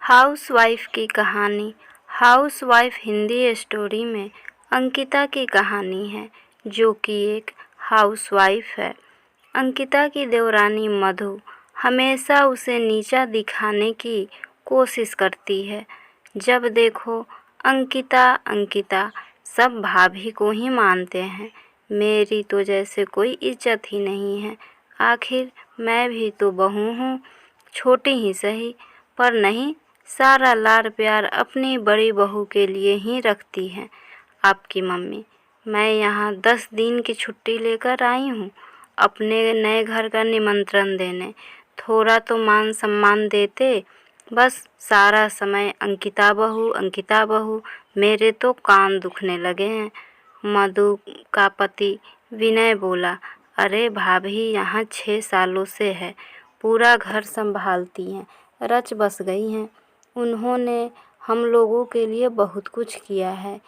Housewife की कहानी। Housewife Hindi story में अंकिता की कहानी है, जो कि एक हाउसवाइफ है। अंकिता की देवरानी मधु हमेशा उसे नीचा दिखाने की कोशिश करती है। जब देखो अंकिता अंकिता, सब भाभी को ही मानते हैं। मेरी तो जैसे कोई इज्जत ही नहीं है। आखिर मैं भी तो बहू हूँ, छोटी ही सही, पर नहीं, सारा लाड़ प्यार अपनी बड़ी बहू के लिए ही रखती है आपकी मम्मी। मैं यहाँ 10 दिन की छुट्टी लेकर आई हूँ अपने नए घर का निमंत्रण देने। थोड़ा तो मान सम्मान देते। बस सारा समय अंकिता बहू, मेरे तो कान दुखने लगे हैं। मधु का पति विनय बोला, अरे भाभी यहाँ 6 सालों से है, पूरा घर संभालती हैं, रच बस गई हैं। उन्होंने हम लोगों के लिए बहुत कुछ किया है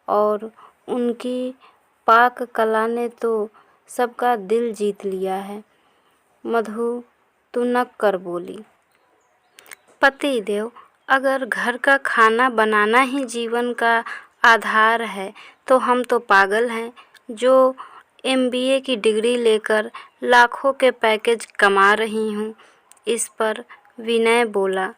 और उनकी पाक कला ने तो सबका दिल जीत लिया है। मधु तुनक कर बोली, पति देव, अगर घर का खाना बनाना ही जीवन का आधार है तो हम तो पागल हैं, जो MBA की डिग्री लेकर लाखों के पैकेज कमा रही हूँ। इस पर विनय बोला,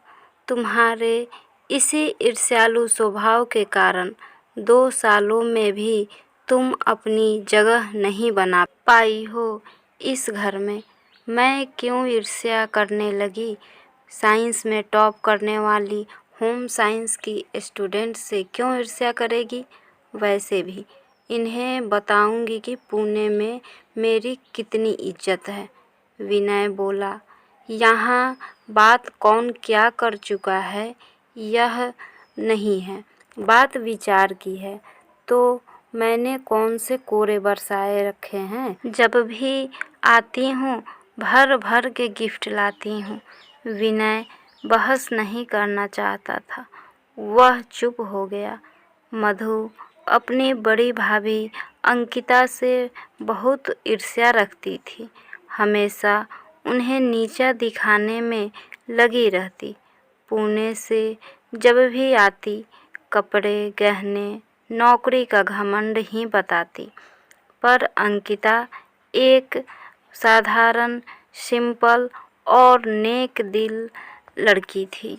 तुम्हारे इसी ईर्ष्यालु स्वभाव के कारण 2 सालों में भी तुम अपनी जगह नहीं बना पाई हो इस घर में। मैं क्यों ईर्ष्या करने लगी? साइंस में टॉप करने वाली होम साइंस की स्टूडेंट से क्यों ईर्ष्या करेगी? वैसे भी इन्हें बताऊंगी कि पुणे में मेरी कितनी इज्जत है। विनय बोला, यहाँ बात कौन क्या कर चुका है यह नहीं है, बात विचार की है। तो मैंने कौन से कोरे बरसाए रखे हैं? जब भी आती हूँ भर भर के गिफ्ट लाती हूँ। विनय बहस नहीं करना चाहता था, वह चुप हो गया। मधु अपनी बड़ी भाभी अंकिता से बहुत ईर्ष्या रखती थी, हमेशा उन्हें नीचा दिखाने में लगी रहती। पुणे से जब भी आती कपड़े, गहने, नौकरी का घमंड ही बताती। पर अंकिता एक साधारण, सिंपल और नेक दिल लड़की थी।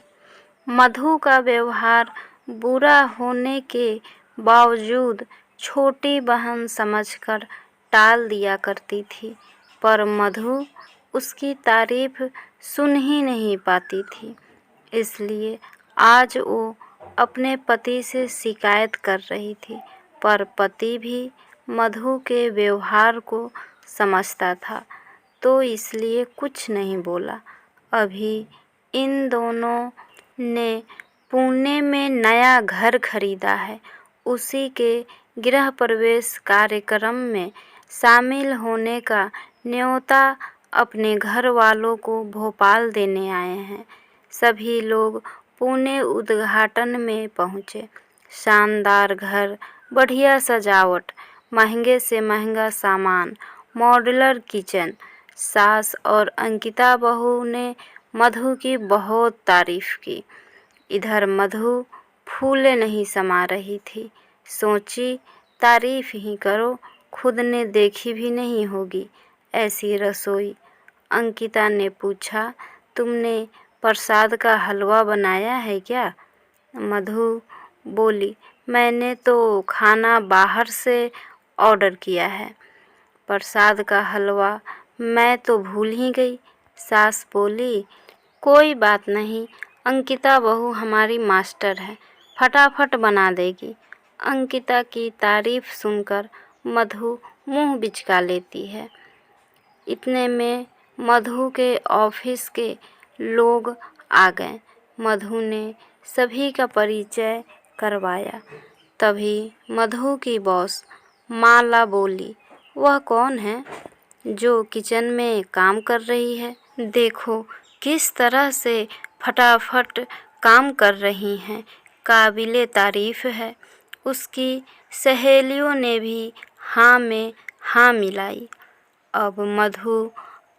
मधु का व्यवहार बुरा होने के बावजूद छोटी बहन समझकर टाल दिया करती थी, पर मधु उसकी तारीफ सुन ही नहीं पाती थी। इसलिए आज वो अपने पति से शिकायत कर रही थी, पर पति भी मधु के व्यवहार को समझता था, तो इसलिए कुछ नहीं बोला। अभी इन दोनों ने पुणे में नया घर खरीदा है। उसी के गृह प्रवेश कार्यक्रम में शामिल होने का न्योता अपने घर वालों को भोपाल देने आए हैं। सभी लोग पुणे उद्घाटन में पहुँचे। शानदार घर, बढ़िया सजावट, महंगे से महंगा सामान, मॉड्यूलर किचन। सास और अंकिता बहू ने मधु की बहुत तारीफ की। इधर मधु फूले नहीं समा रही थी। सोची तारीफ ही करो, खुद ने देखी भी नहीं होगी ऐसी रसोई। अंकिता ने पूछा, तुमने प्रसाद का हलवा बनाया है क्या? मधु बोली, मैंने तो खाना बाहर से ऑर्डर किया है। प्रसाद का हलवा मैं तो भूल ही गई। सास बोली, कोई बात नहीं, अंकिता बहू हमारी मास्टर है, फटाफट बना देगी। अंकिता की तारीफ सुनकर मधु मुंह बिचका लेती है। इतने में मधु के ऑफिस के लोग आ गए। मधु ने सभी का परिचय करवाया। तभी मधु की बॉस माला बोली, वह कौन है जो किचन में काम कर रही है? देखो किस तरह से फटाफट काम कर रही हैं, काबिले तारीफ है। उसकी सहेलियों ने भी हाँ में हाँ मिलाई। अब मधु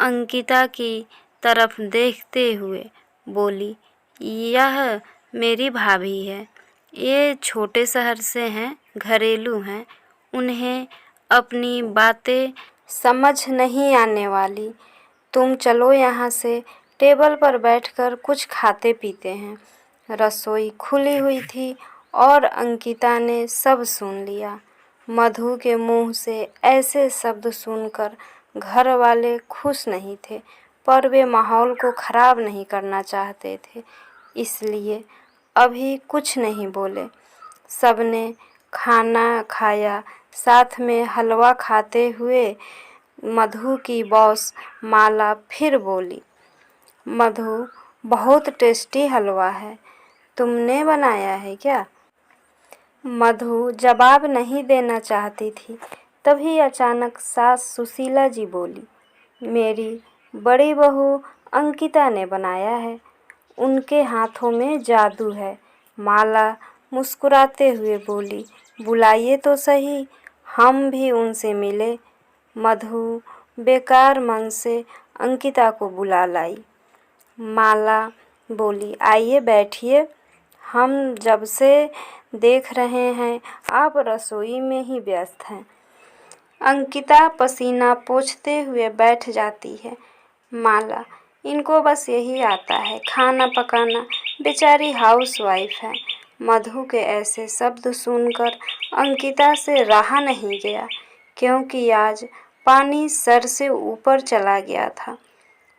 अंकिता की तरफ देखते हुए बोली, यह मेरी भाभी है। ये छोटे शहर से हैं, घरेलू हैं। उन्हें अपनी बातें समझ नहीं आने वाली। तुम चलो यहाँ से, टेबल पर बैठकर कुछ खाते पीते हैं। रसोई खुली हुई थी और अंकिता ने सब सुन लिया। मधु के मुंह से ऐसे शब्द सुनकर घर वाले खुश नहीं थे, पर वे माहौल को खराब नहीं करना चाहते थे, इसलिए अभी कुछ नहीं बोले। सबने खाना खाया। साथ में हलवा खाते हुए मधु की बॉस माला फिर बोली, मधु, बहुत टेस्टी हलवा है, तुमने बनाया है क्या? मधु जवाब नहीं देना चाहती थी, तभी अचानक सास सुशीला जी बोली, मेरी बड़ी बहू अंकिता ने बनाया है, उनके हाथों में जादू है। माला मुस्कुराते हुए बोली, बुलाइए तो सही, हम भी उनसे मिले। मधु बेकार मन से अंकिता को बुला लाई। माला बोली, आइए बैठिए, हम जब से देख रहे हैं आप रसोई में ही व्यस्त हैं। अंकिता पसीना पोंछते हुए बैठ जाती है। माला, इनको बस यही आता है, खाना पकाना, बेचारी हाउसवाइफ है। मधु के ऐसे शब्द सुनकर अंकिता से रहा नहीं गया, क्योंकि आज पानी सर से ऊपर चला गया था।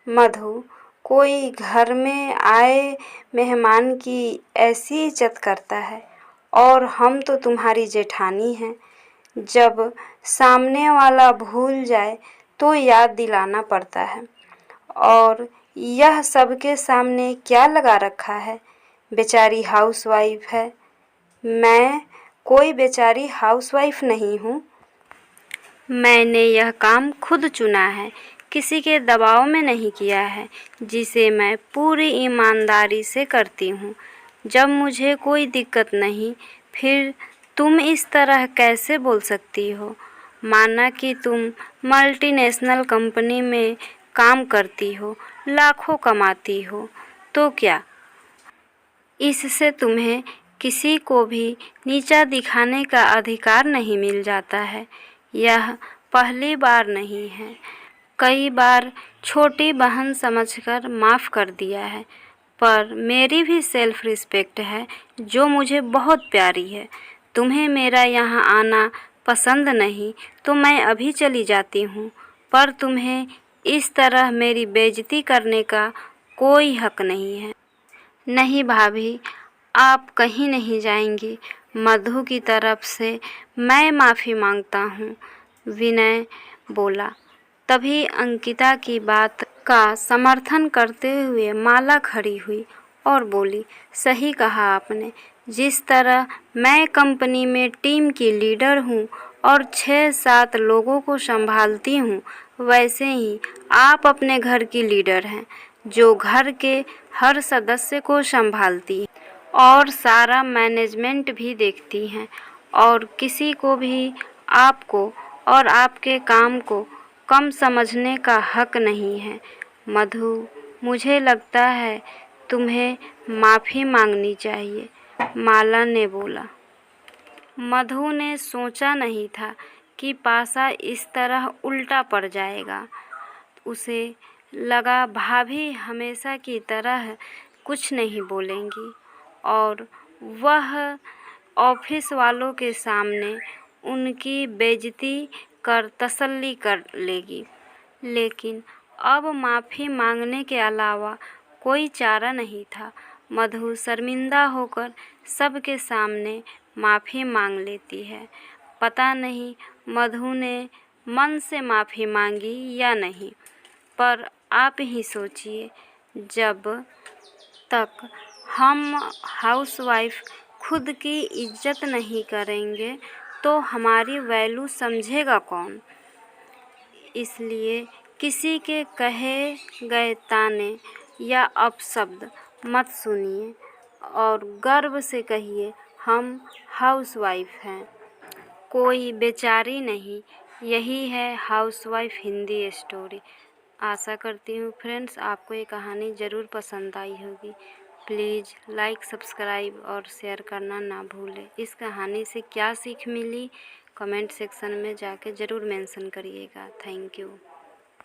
मधु, कोई घर में आए मेहमान की ऐसी इज्जत करता है, और हम तो तुम्हारी जेठानी हैं। जब सामने वाला भूल जाए तो याद दिलाना पड़ता है, और यह सबके सामने क्या लगा रखा है? बेचारी हाउसवाइफ है। मैं कोई बेचारी हाउसवाइफ नहीं हूँ। मैंने यह काम खुद चुना है, किसी के दबाव में नहीं किया है, जिसे मैं पूरी ईमानदारी से करती हूँ। जब मुझे कोई दिक्कत नहीं, फिर तुम इस तरह कैसे बोल सकती हो? माना कि तुम मल्टीनेशनल कंपनी में काम करती हो, लाखों कमाती हो, तो क्या इससे तुम्हें किसी को भी नीचा दिखाने का अधिकार नहीं मिल जाता है? यह पहली बार नहीं है, कई बार छोटी बहन समझकर माफ़ कर दिया है, पर मेरी भी सेल्फ रिस्पेक्ट है जो मुझे बहुत प्यारी है। तुम्हें मेरा यहाँ आना पसंद नहीं तो मैं अभी चली जाती हूँ, पर तुम्हें इस तरह मेरी बेइज्जती करने का कोई हक नहीं है। नहीं भाभी, आप कहीं नहीं जाएंगी। मधु की तरफ से मैं माफ़ी मांगता हूँ, विनय बोला। तभी अंकिता की बात का समर्थन करते हुए माला खड़ी हुई और बोली, सही कहा आपने। जिस तरह मैं कंपनी में टीम की लीडर हूँ और 6-7 लोगों को संभालती हूँ, वैसे ही आप अपने घर की लीडर हैं, जो घर के हर सदस्य को संभालती है और सारा मैनेजमेंट भी देखती हैं, और किसी को भी आपको और आपके काम को कम समझने का हक नहीं है। मधु, मुझे लगता है तुम्हें माफ़ी मांगनी चाहिए, माला ने बोला। मधु ने सोचा नहीं था कि पासा इस तरह उल्टा पड़ जाएगा। उसे लगा भाभी हमेशा की तरह कुछ नहीं बोलेंगी और वह ऑफिस वालों के सामने उनकी बेइज्जती कर तसल्ली कर लेगी, लेकिन अब माफ़ी मांगने के अलावा कोई चारा नहीं था। मधु शर्मिंदा होकर सबके सामने माफ़ी मांग लेती है। पता नहीं मधु ने मन से माफ़ी मांगी या नहीं, पर आप ही सोचिए, जब तक हम हाउसवाइफ खुद की इज्जत नहीं करेंगे तो हमारी वैल्यू समझेगा कौन? इसलिए किसी के कहे गए ताने या अपशब्द मत सुनिए और गर्व से कहिए, हम हाउसवाइफ हैं, कोई बेचारी नहीं। यही है हाउसवाइफ हिंदी स्टोरी। आशा करती हूँ फ्रेंड्स आपको ये कहानी ज़रूर पसंद आई होगी। प्लीज़ लाइक, सब्सक्राइब और शेयर करना ना भूलें। इस कहानी से क्या सीख मिली, कमेंट सेक्शन में जाके ज़रूर मेंशन करिएगा। Thank you.